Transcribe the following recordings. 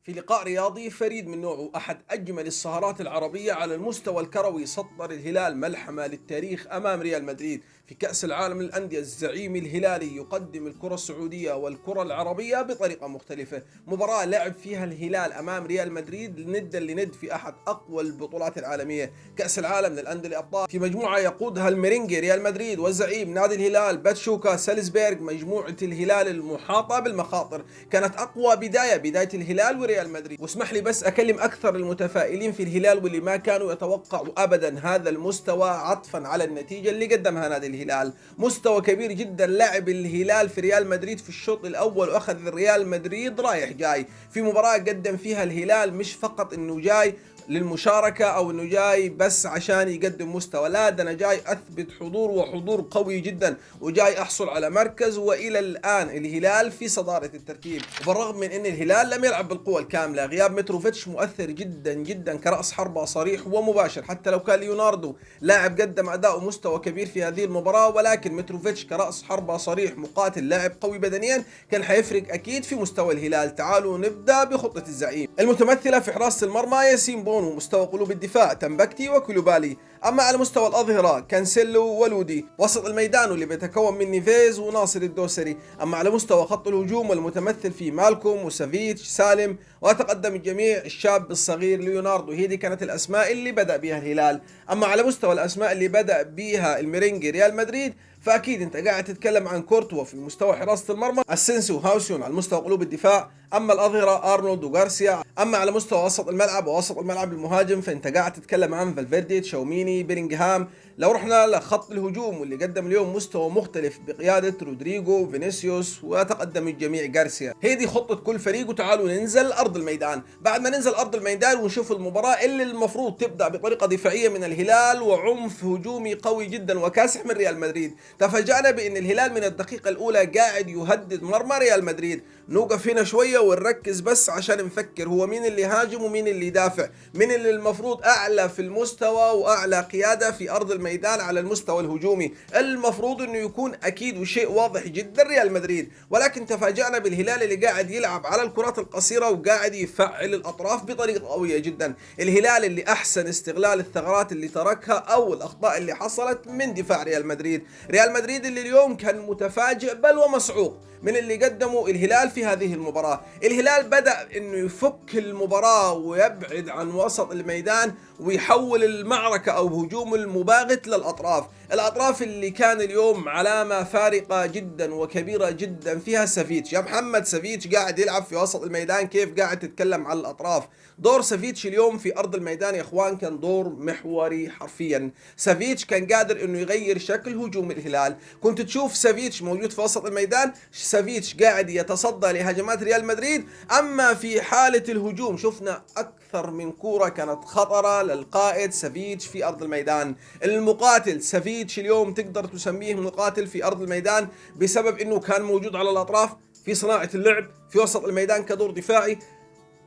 في لقاء رياضي فريد من نوعه أحد أجمل السهرات العربية على المستوى الكروي، سطر الهلال ملحمة للتاريخ أمام ريال مدريد في كأس العالم للأندية. الزعيم الهلالي يقدم الكرة السعودية والكرة العربية بطريقة مختلفة. مباراة لعب فيها الهلال أمام ريال مدريد ند لند في أحد أقوى البطولات العالمية، كأس العالم للأندية الأبطال، في مجموعة يقودها الميرينجي ريال مدريد والزعيم نادي الهلال باتشوكا سالزبيرغ. مجموعة الهلال المحاطة بالمخاطر، كانت أقوى بداية الهلال وريال مدريد. واسمح لي بس أكلم أكثر المتفائلين في الهلال واللي ما كانوا يتوقعوا أبدا هذا المستوى، عطفا على النتيجة اللي قدمها نادي الهلال. مستوى كبير جدا لعب الهلال في ريال مدريد في الشوط الأول، وأخذ ريال مدريد رايح جاي في مباراة قدم فيها الهلال مش فقط إنه جاي للمشاركة أو إنه جاي بس عشان يقدم مستوى، لا ده أنا جاي أثبت حضور وحضور قوي جدا، وجاي أحصل على مركز. وإلى الآن الهلال في صدارة الترتيب، وبالرغم من أن الهلال لم يلعب بالقوة الكاملة. غياب متروفيتش مؤثر جدا جدا كرأس حربة صريح ومباشر، حتى لو كان ليوناردو لاعب قدم أداء ومستوى كبير في هذه المباراة، ولكن متروفيتش كرأس حربة صريح مقاتل لاعب قوي بدنيا كان حيفرق أكيد في مستوى الهلال. تعالوا نبدأ بخطة الزعيم المتمثلة في حراسة المرمى ياسين بونو. مستوى قلوب الدفاع تمبكتي وكولوبالي. أما على مستوى الأظهرة كانسيلو ولودي. وسط الميدان واللي بيتكون من نيفيز وناصر الدوسري. أما على مستوى خط الهجوم والمتمثل في مالكوم وسافيتش سالم، وتقدم الجميع الشاب الصغير ليوناردو. هذه كانت الأسماء اللي بدأ بها الهلال. أما على مستوى الأسماء اللي بدأ بها الميرينجي ريال مدريد، فاكيد انت قاعد تتكلم عن كورتوا في مستوى حراسه المرمى، اسينسيو وهاوسيون على مستوى قلوب الدفاع، اما الاظهره ارنولد وغارسيا. اما على مستوى وسط الملعب ووسط الملعب المهاجم، فانت قاعد تتكلم عن فالفيردي تشاوميني بيلينغهام. لو رحنا لخط الهجوم واللي قدم اليوم مستوى مختلف بقياده رودريجو فينيسيوس، وتقدم الجميع غارسيا. هي دي خطه كل فريق. وتعالوا ننزل ارض الميدان. بعد ما ننزل ارض الميدان ونشوف المباراه اللي المفروض تبدا بطريقه دفاعيه من الهلال وعنف هجومي قوي جدا وكاسح من ريال مدريد، تفاجأنا بأن الهلال من الدقيقة الأولى قاعد يهدد مرمى ريال مدريد. نوقف هنا شوية ونركز بس عشان نفكر هو مين اللي هاجم ومين اللي يدافع، مين اللي المفروض أعلى في المستوى وأعلى قيادة في أرض الميدان على المستوى الهجومي. المفروض أنه يكون أكيد وشيء واضح جدا ريال مدريد، ولكن تفاجأنا بالهلال اللي قاعد يلعب على الكرات القصيرة وقاعد يفعل الأطراف بطريقة قوية جدا. الهلال اللي أحسن استغلال الثغرات اللي تركها أو الأخطاء اللي حصلت من دفاع ريال مدريد. ريال مدريد اللي اليوم كان متفاجئ بل ومصعوب من اللي قدمه الهلال في هذه المباراة. الهلال بدأ انه يفك المباراة ويبعد عن وسط الميدان ويحول المعركة او هجوم المباغت للأطراف. الأطراف اللي كان اليوم علامة فارقة جدا وكبيرة جدا فيها سافيتش. يا محمد سافيتش قاعد يلعب في وسط الميدان، كيف قاعد تتكلم عن الأطراف؟ دور سافيتش اليوم في أرض الميدان يا إخوان كان دور محوري حرفيا. سافيتش كان قادر انه يغير شكل هجوم الهلال. كنت تشوف سافيتش موجود في وسط الميدان، سافيتش قاعد يتصدى لهجمات ريال مدريد. اما في حالة الهجوم شفنا اكثر من كورة كانت خطرة للقائد سافيتش في ارض الميدان. المقاتل سافيتش اليوم تقدر تسميه مقاتل في ارض الميدان بسبب انه كان موجود على الاطراف في صناعة اللعب، في وسط الميدان كدور دفاعي،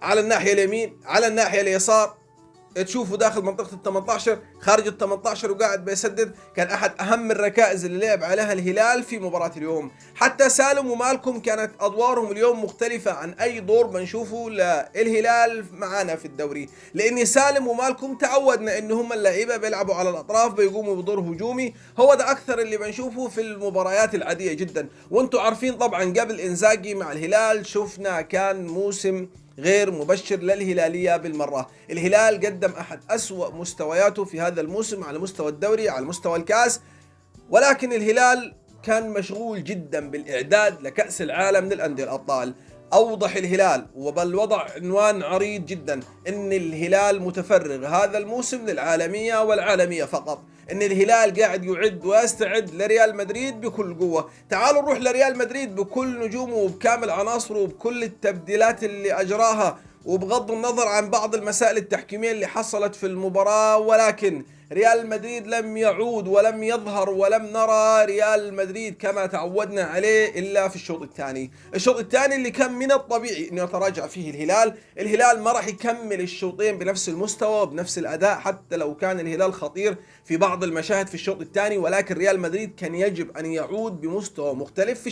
على الناحية اليمين، على الناحية اليسار، تشوفه داخل منطقة ال 18 خارج ال 18 وقاعد بيسدد. كان أحد أهم الركائز اللي لعب عليها الهلال في مباراة اليوم. حتى سالم ومالكم كانت أدوارهم اليوم مختلفة عن أي دور بنشوفه للهلال معانا في الدوري، لأن سالم ومالكم تعودنا إن هم اللعيبة بيلعبوا على الأطراف بيقوموا بدور هجومي. هو ده أكثر اللي بنشوفه في المباريات العادية جدا. وانتم عارفين طبعا قبل إنزاجي مع الهلال شفنا كان موسم غير مبشر للهلالية بالمرة. الهلال قدم أحد أسوأ مستوياته في هذا الموسم على مستوى الدوري، على مستوى الكاس، ولكن الهلال كان مشغول جدا بالإعداد لكأس العالم للأندية الأبطال. أوضح الهلال وبل وضع عنوان عريض جدا إن الهلال متفرغ هذا الموسم للعالمية والعالمية فقط، إن الهلال قاعد يعد ويستعد لريال مدريد بكل قوة. تعالوا نروح لريال مدريد بكل نجومه وبكامل عناصره وبكل التبديلات اللي أجراها، وبغض النظر عن بعض المسائل التحكيمية اللي حصلت في المباراة، ولكن ريال مدريد لم يعود ولم يظهر ولم نرى ريال مدريد كما تعودنا عليه إلا في الشوط الثاني. الشوط الثاني اللي كان من الطبيعي أنه يتراجع فيه الهلال ما راح يكمل الشوطين بنفس المستوى وبنفس الأداء، حتى لو كان الهلال خطير في بعض المشاهد في الشوط الثاني، ولكن ريال مدريد كان يجب أن يعود بمستوى مختلف في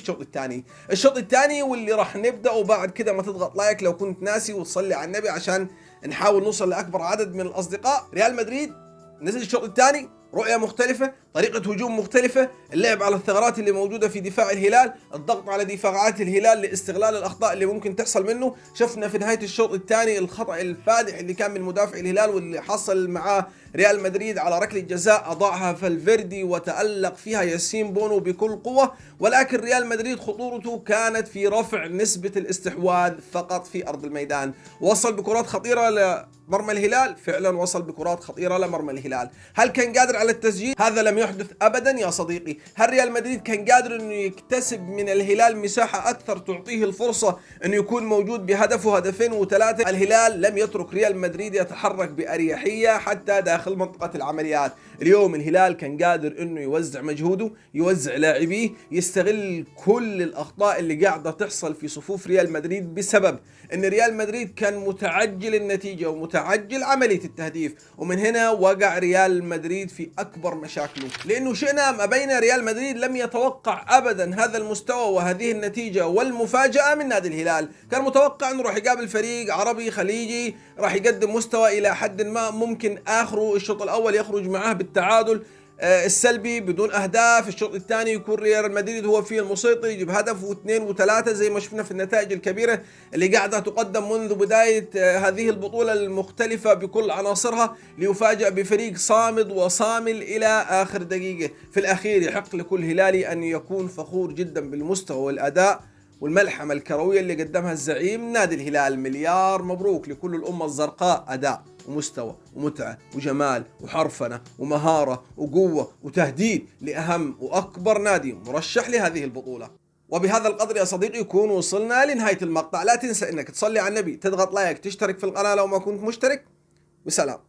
الشوط الثاني واللي راح نبدأ. بعد كده ما تضغط لايك لو كنت ناسي وتصلي على النبي عشان نحاول نوصل لأكبر عدد من الأصدقاء. ريال مدريد نزل الشوط الثاني، رؤية مختلفة، طريقة هجوم مختلفة، اللعب على الثغرات اللي موجودة في دفاع الهلال، الضغط على دفاعات الهلال لاستغلال الأخطاء اللي ممكن تحصل منه. شفنا في نهاية الشوط الثاني الخطأ الفادح اللي كان من مدافع الهلال واللي حصل معاه ريال مدريد على ركلة جزاء أضاعها فالفيردي وتألق فيها ياسين بونو بكل قوة، ولكن ريال مدريد خطورته كانت في رفع نسبة الاستحواذ فقط في أرض الميدان. وصل بكرات خطيرة لمرمى الهلال، فعلا وصل بكرات خطيرة لمرمى الهلال. هل كان قادر على التسجيل؟ هذا لم يحدث أبدا يا صديقي. هل ريال مدريد كان قادر أنه يكتسب من الهلال مساحة أكثر تعطيه الفرصة أنه يكون موجود بهدف وهدفين وثلاثة؟ الهلال لم يترك ريال مدريد يتحرك بأريحية حتى داخل منطقة العمليات. اليوم الهلال كان قادر أنه يوزع مجهوده، يوزع لاعبيه، يستغل كل الأخطاء اللي قاعدة تحصل في صفوف ريال مدريد بسبب أن ريال مدريد كان متعجل النتيجة ومتعجل عملية التهديف. ومن هنا وقع ريال مدريد في أكبر مشاكله، لأنه شئنا أم أبينا ريال مدريد لم يتوقع أبدا هذا المستوى وهذه النتيجة والمفاجأة من نادي الهلال. كان متوقع أنه راح يقابل فريق عربي خليجي راح يقدم مستوى إلى حد ما ممكن آخره الشوط الأول يخرج معاه بالتعادل السلبي بدون أهداف، الشوط الثاني يكون ريال مدريد هو فيه المسيطر يجيب هدف واثنين وثلاثة زي ما شفنا في النتائج الكبيرة اللي قاعدة تقدم منذ بداية هذه البطولة المختلفة بكل عناصرها، ليفاجأ بفريق صامد وصامل إلى آخر دقيقة. في الأخير يحق لكل هلالي أن يكون فخور جدا بالمستوى والأداء والملحمة الكروية اللي قدمها الزعيم نادي الهلال. مليار مبروك لكل الأمة الزرقاء، أداء ومستوى ومتعة وجمال وحرفنة ومهارة وقوة وتهديد لأهم وأكبر نادي مرشح لهذه البطولة. وبهذا القدر يا صديقي يكون وصلنا لنهاية المقطع. لا تنسى أنك تصلي على النبي، تضغط لايك، تشترك في القناة لو ما كنت مشترك، وسلام.